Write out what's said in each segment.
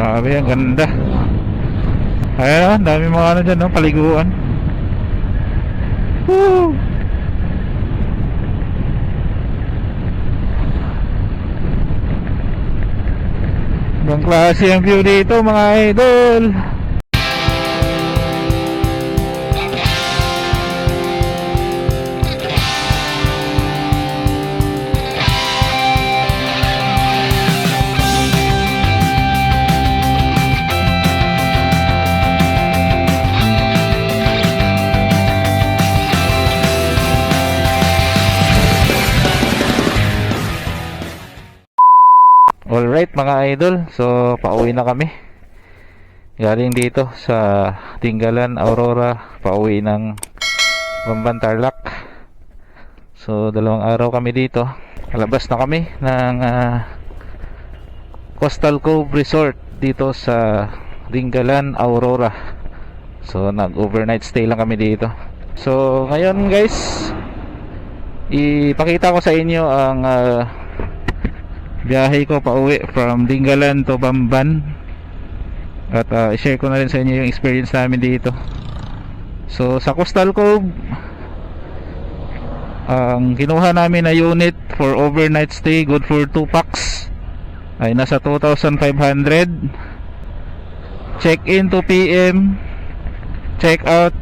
Grabe, ang ganda. Ayan, dami mga ano dyan, no? Paliguan. Woo! Ibang klase ang view dito mga idol. Alright mga idol, so pauwi na kami. Galing dito sa Tinggalan, Aurora, pauwi ng Bamban, Tarlac. So 2 araw kami dito. Palabas na kami ng Coastal Cove Resort dito sa Tinggalan, Aurora. So nag-overnight stay lang kami dito. So ngayon guys, ipakita ko sa inyo ang biyahe ko pauwi from Tinggalan to Bamban. At i-share ko na rin sa inyo yung experience namin dito. So sa Coastal Cove, ang kinuha namin na unit for overnight stay, good for 2 packs, ay nasa 2,500. Check in 2 PM, check out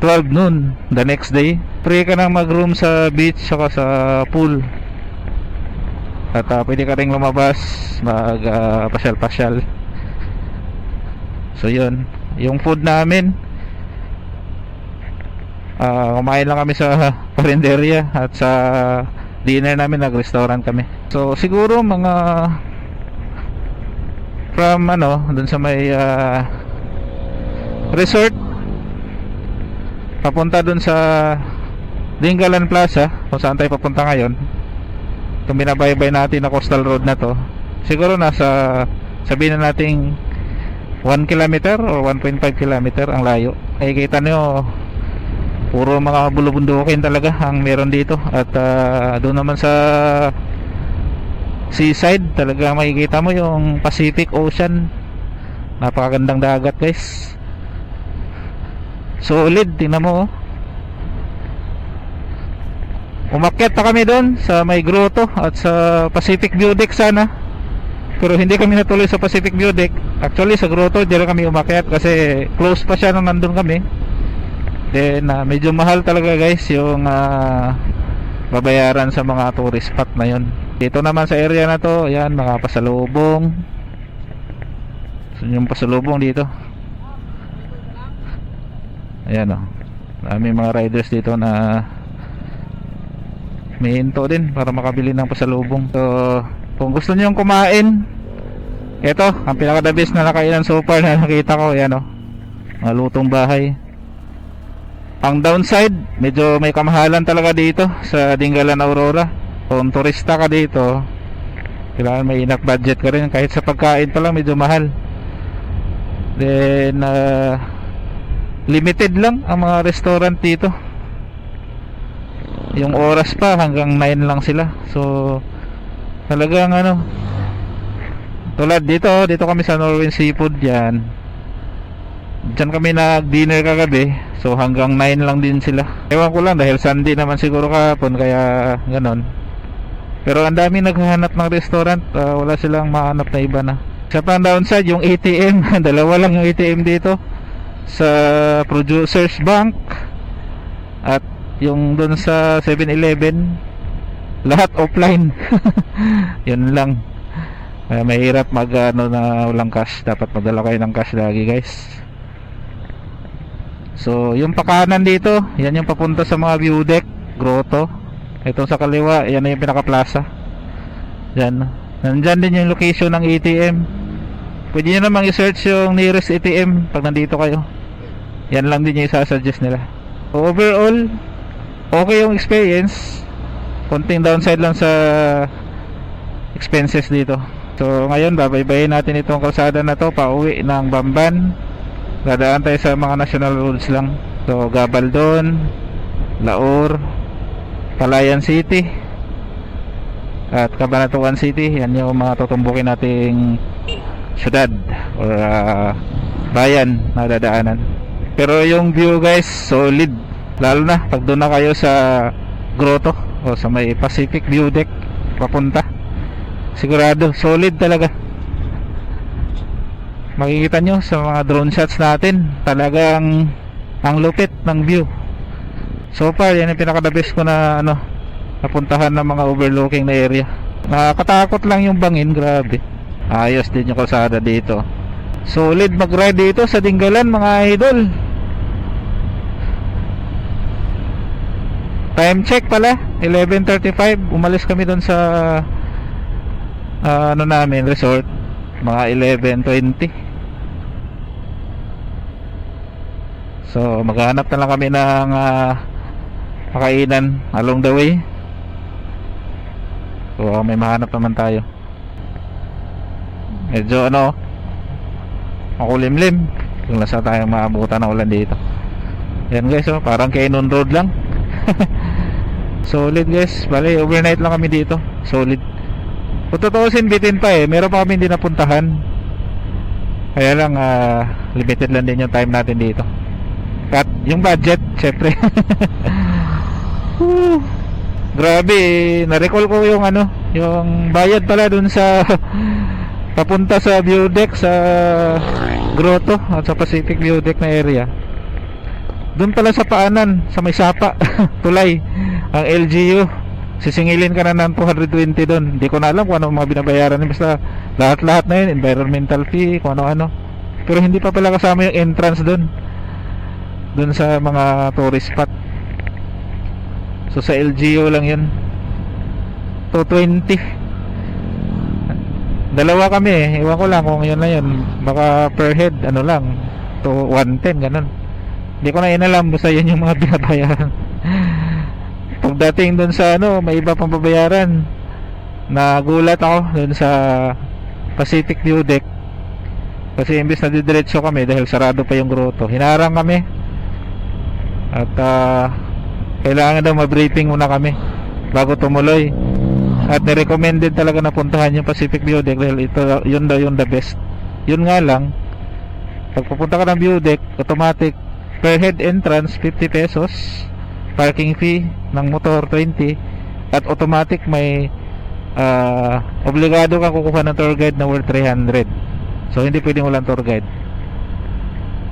12 noon the next day. Free ka nang mag-room sa beach saka sa pool. At pwede ka rin lumabas, mag pasyal-pasyal. So yun, yung food namin, kumain lang kami sa parinderya. At sa dinner namin, nag-restaurant kami. So siguro mga from dun sa may resort papunta dun sa Tinggalan Plaza, kung saan tayo papunta ngayon, itong binabaybay natin na coastal road na to, siguro nasa, sabihin na nating 1 kilometer or 1.5 kilometer ang layo. Ay kita nyo, puro mga bulubundukin talaga ang meron dito. At doon naman sa seaside, talaga makikita mo yung Pacific Ocean. Napakagandang dagat guys, solid, tingnan mo. Umakyat pa kami doon sa may grotto at sa Pacific View Deck sana, pero hindi kami natuloy sa Pacific View Deck. Actually sa grotto diyan kami umakyat kasi close pa siya nung nandun kami. Then medyo mahal talaga guys yung babayaran sa mga tourist spot na yun. Dito naman sa area na to, yan, mga pasalubong. So yung pasalubong dito, ayan o, may mga riders dito na may hinto din para makabili ng pasalubong. So kung gusto niyo kumain, ito ang pinaka the best na nakainan so far na nakita ko. Yan mga lutong bahay. Ang downside, medyo may kamahalan talaga dito sa Tinggalan, Aurora. Kung turista ka dito, kailangan may enough budget ka rin. Kahit sa pagkain pa lang medyo mahal. Then limited lang ang mga restaurant dito. Yung oras pa hanggang 9 lang sila. So talagang tulad dito kami sa Norwin Seafood, yan. Diyan kami nag-dinner kagabi. So hanggang 9 lang din sila. Ewan ko lang, dahil Sunday naman siguro kahapon, kaya ganon. Pero ang dami naghahanap ng restaurant, wala silang mahanap na iba na. Sa pang downside, yung ATM, dalawa lang yung ATM dito sa Producers Bank at yung dun sa 7-Eleven, lahat offline. Yun lang. Mahirap na walang cash. Dapat magdala kayo ng cash lagi guys. So yung pakanan dito, yan yung papunta sa mga view deck, grotto. Itong sa kaliwa, yan na yung pinaka-plaza. Yan. Nandyan din yung location ng ATM. Pwede nyo namang i-search yung nearest ATM pag nandito kayo. Yan lang din yung isasuggest nila. So overall, okay yung experience. Konting downside lang sa expenses dito. So ngayon, babaybayin natin itong kalsada na to pauwi ng Bamban. Dadaan tayo sa mga national roads lang. So Gabaldon, Laur, Palayan City at Cabanatuan City. Yan yung mga tutumbukin nating syudad or bayan na dadaanan. Pero yung view guys, solid. Lalo na pag doon na kayo sa grotto o sa may Pacific View Deck papunta. Sigurado, solid talaga. Makikita nyo sa mga drone shots natin, talagang ang lupit ng view. So far, yan yung pinaka-the best ko na napuntahan ng mga overlooking na area. Nakakatakot lang yung bangin, grabe. Ayos din yung kalsada dito. Solid mag-ride dito sa Dingalan mga idol. Time check pala, 11:35. Umalis kami doon sa namin, resort, mga 11:20. So maghanap na lang kami ng makainan along the way. So may mahanap naman tayo. Medyo makulimlim. Kung nasa tayong maabutan ng ulan dito. Yan guys, parang Cannon Road lang. Solid guys. Bale, overnight lang kami dito. Solid. Kung tutuusin, bitin pa meron pa kami hindi napuntahan. Kaya lang limited lang din yung time natin dito. At yung budget, syempre. Grabe, na-recall ko yung yung bayad pala dun sa papunta sa view deck sa grotto at sa Pacific View Deck na area. Dun pala sa paanan, sa may sapa, tulay, ang LGU. Sisingilin ka na ng 220 dun. Hindi ko na alam kung ano mga binabayaran. Basta lahat-lahat na yun, environmental fee, kung ano-ano. Pero hindi pa pala kasama yung entrance dun sa mga tourist spot. So sa LGU lang yun, 220. Dalawa kami iwan ko lang kung yun na yun. Baka per head lang, to 110 ganun. Hindi ko na inalam, basta yun yung mga binabayaran. Pagdating dun sa may iba pang babayaran. Nagulat ako dun sa Pacific View Deck. Kasi imbis na didiretso kami dahil sarado pa yung grotto, hinarang kami. At kailangan daw ma-briefing muna kami bago tumuloy. At ni-recommended talaga na puntahan yung Pacific View Deck dahil yun daw yung the best. Yun nga lang, pag pupunta ka ng view deck, automatic per head entrance 50 pesos, parking fee ng motor 20, at automatic may obligado kang kukuha ng tour guide na worth 300. So hindi pwedeng walang tour guide.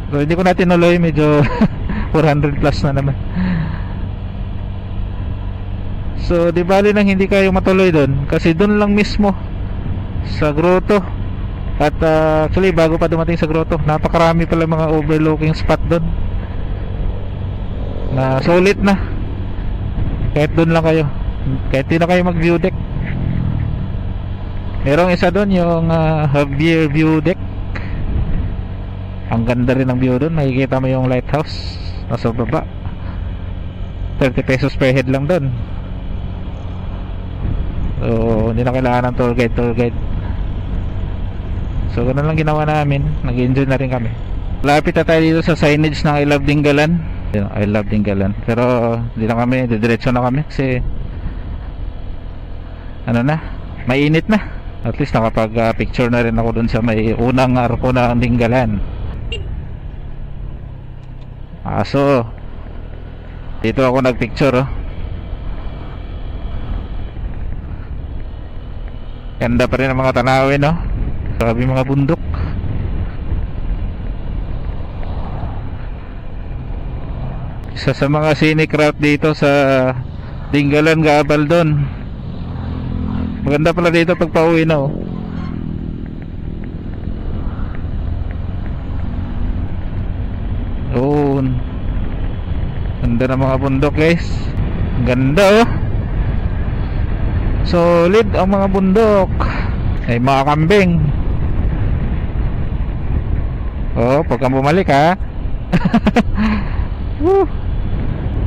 So hindi ko na tinuloy, medyo 400 plus na naman. So di bali nang hindi kayo matuloy doon kasi doon lang mismo sa grotto. At actually bago pa dumating sa grotto, napakarami pala mga overlooking spot doon na solid na. Kahit doon lang kayo, kahit di na kayo mag view deck. Merong isa doon yung Javier View Deck. Ang ganda rin ng view doon, makikita mo yung lighthouse nasa baba. 30 pesos per head lang doon. So hindi na kailangan ng tour guide. So ganun lang ginawa namin. Nag-enjoy na rin kami. Lapit na tayo dito sa signage ng I Love Dingalan. I Love Dingalan. Pero hindi na kami, didiretso na kami kasi mainit na. At least nakapag picture na rin ako dun sa may unang arko ng Dingalan. So dito ako nagpicture. Ganda pa rin ang mga tanawin, grabe mga bundok. Isa sa mga scenic route dito sa Dingalan, Gabaldon. Maganda pala dito pag pauwi na. Ganda ng mga bundok guys. Ganda solid ang mga bundok. Ay mga kambing. Pagka bumalik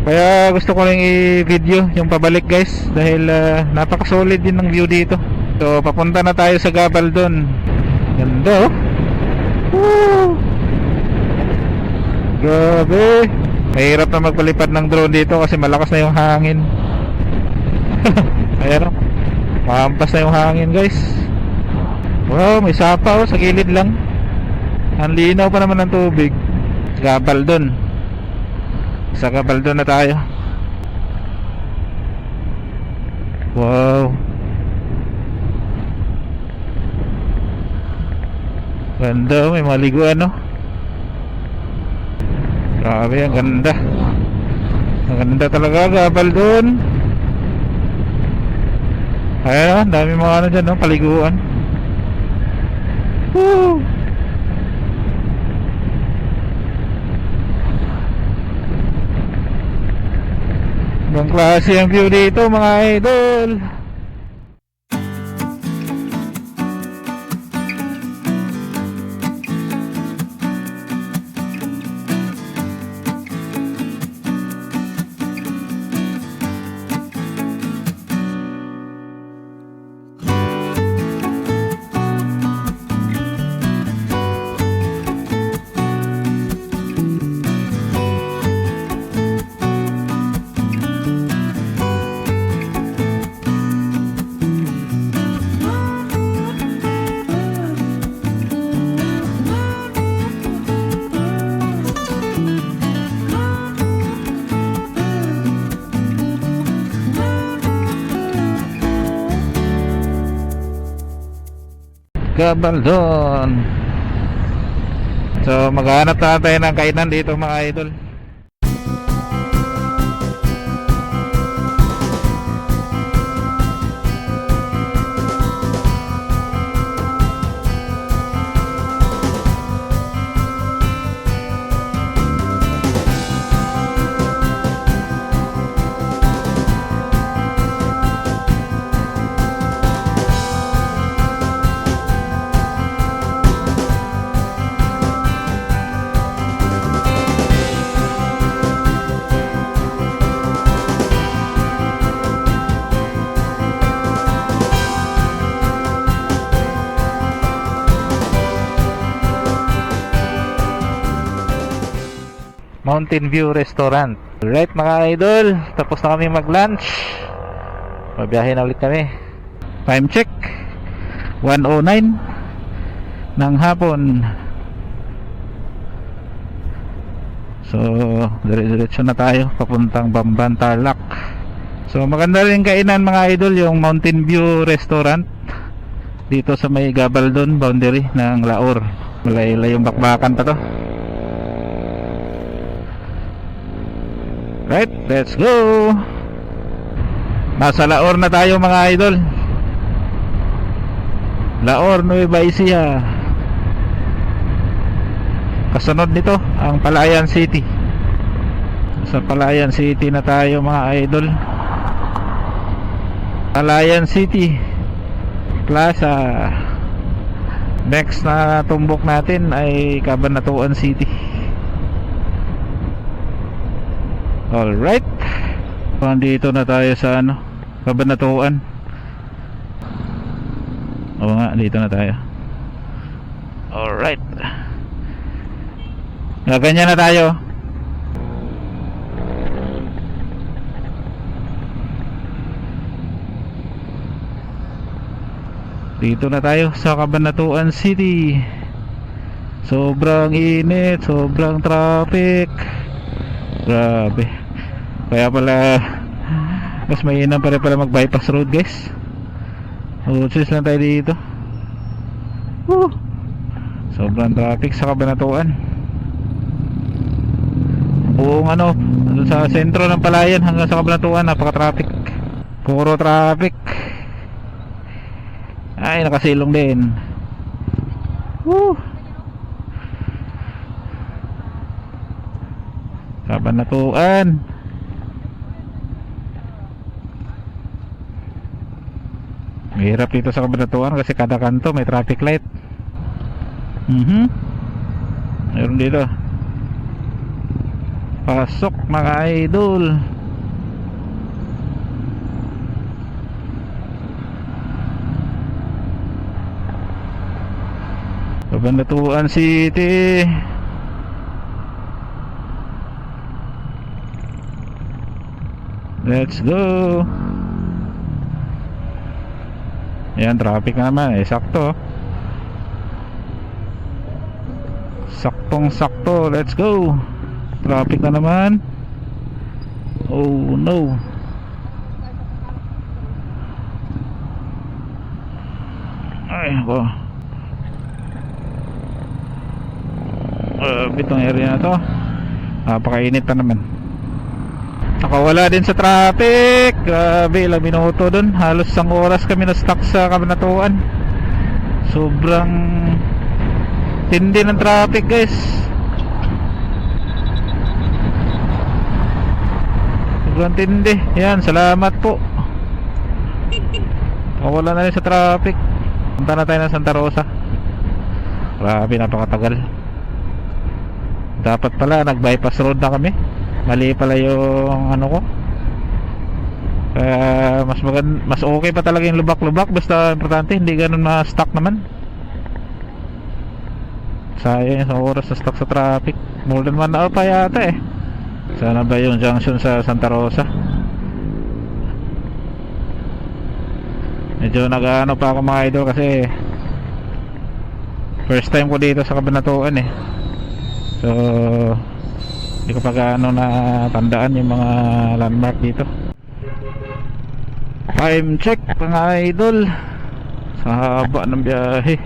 Kaya gusto ko rin i-video yung pabalik guys dahil napaka-solid din ng view dito. So papunta na tayo sa Gabaldon. Ganda grabe. Mahirap na magpalipad ng drone dito kasi malakas na yung hangin. Ayan mahampas na yung hangin guys. Wow, may sapa oh, sa gilid lang. Ang linaw pa naman ng tubig. Gabaldon. Sa Gabaldon na tayo. Wow. Ganda, may maliguan no. Grabe, ang ganda. Ang ganda talaga, Gabaldon. Ayan, dami mga ano dyan no, paliguan. Woo! Ibang klase ang view dito mga idol. Gabaldon. So maghanap na tayo ng kainan dito mga idol. Mountain View Restaurant. Right mga idol, tapos na kami mag lunch. Mabiyahe na ulit kami. Time check 1:09 ng hapon. So diretso na tayo papuntang Bamban, Tarlac. So maganda rin kainan mga idol, yung Mountain View Restaurant dito sa may Gabaldon boundary ng Laor. Malay yung bakbakan pa to. Right, let's go. Nasa Laor na tayo mga idol. Laor, Nueva Ecija. Kasunod nito ang Palayan City. Sa Palayan City na tayo mga idol. Palayan City Plaza. Next na tumbok natin ay Cabanatuan City. Alright, dito na tayo sa ano, Cabanatuan. Oo nga, dito na tayo. Alright, ganyan na tayo. Dito na tayo sa Cabanatuan City. Sobrang init, sobrang traffic. Grabe. Kaya pala mas mainam pa rin pala mag bypass road guys. Sis lang tayo dito. Sobrang traffic sa Cabanatuan. Buong ano, sa sentro ng Palayan hanggang sa Cabanatuan, napaka-traffic. Puro traffic. Ay, nakasilong din. Cabanatuan. Mahirap dito sa Cabanatuan kasi kada kanto may traffic light. Meron dito. Pasok mga idol. Cabanatuan City. Let's go. Ayan, traffic naman. Sakto. Saktong sakto, let's go. Traffic na naman. Oh no. Ay ako. Bitong area na to. Napakainit pa naman. Nakawala din sa traffic. Grabe, ilang minuto dun. Halos 1 oras kami na stuck sa Kabanatuan. Sobrang tindi ng traffic guys. Sobrang tindi. Yan, salamat po. Nakawala na rin sa traffic. Punta na tayo ng Santa Rosa. Grabe, napakatagal. Dapat pala nag-bypass road na kami. Mali pala yung ano ko. Kaya mas okay pa talaga yung lubak-lubak. Basta importante hindi ganun ma-stuck naman. Sayang sa oras na stuck sa traffic. More than 1 hour pa yata eh. Sana ba yung junction sa Santa Rosa? Medyo nag-ano pa ako mga idol kasi first time ko dito sa Kabanatuan eh. So hindi ko pa gaano na tandaan yung mga landmark dito. Time check mga idol. Sa haba ng biyahe,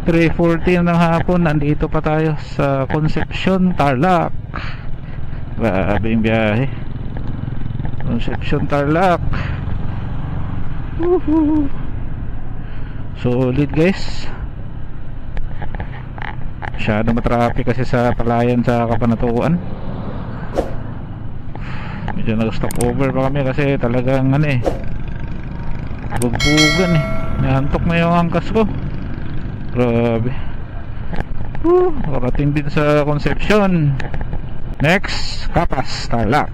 3:14 ng hapon. Nandito pa tayo sa Concepcion, Tarlac. Grabe yung biyahe. Concepcion, Tarlac. Woohoo. Solid guys. Masyado matraffic kasi sa palayan sa Kabanatuan. Medyo nag-stop over pa kami kasi talagang ano eh, bugbugan eh. Nahantok na yung angkas ko. Grabe. Karating din sa Concepcion. Next, Capas, Tarlac.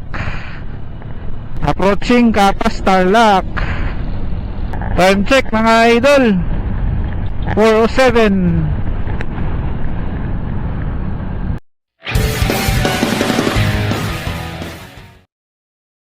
Approaching Capas, Tarlac. Time check mga idol, 4:07.